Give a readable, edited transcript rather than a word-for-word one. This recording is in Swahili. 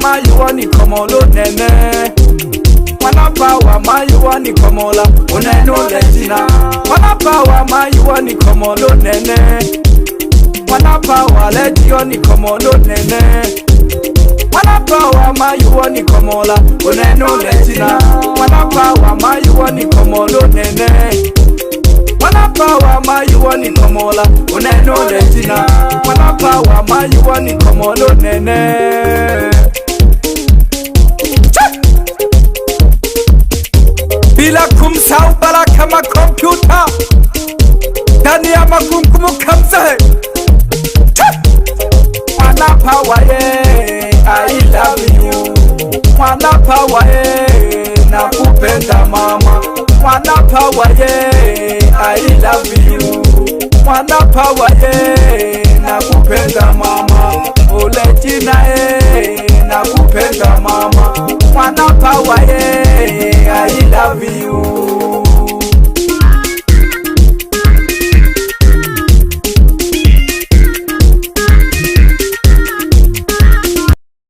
mayuwa ni komolo nene. Wana power mayuwa ni komola uneno letina. Wana power mayuwa ni komolo nene. Wana power ledio ni komolo nene. Wana power mayuwa ni komola uneno letina. Wana power mayuwa ni komolo nene. Wana power mayuwa ni komola uneno letina. Wana power mayuwa ni komolo nene. Bila kumsahau bala kama kompyuta ndani ya makumkumu kamzahe. Wana power I love you. Wana power nakupenda mama. Wana power I love you. Wana power nakupenda mama. Ole jina nakupenda mama.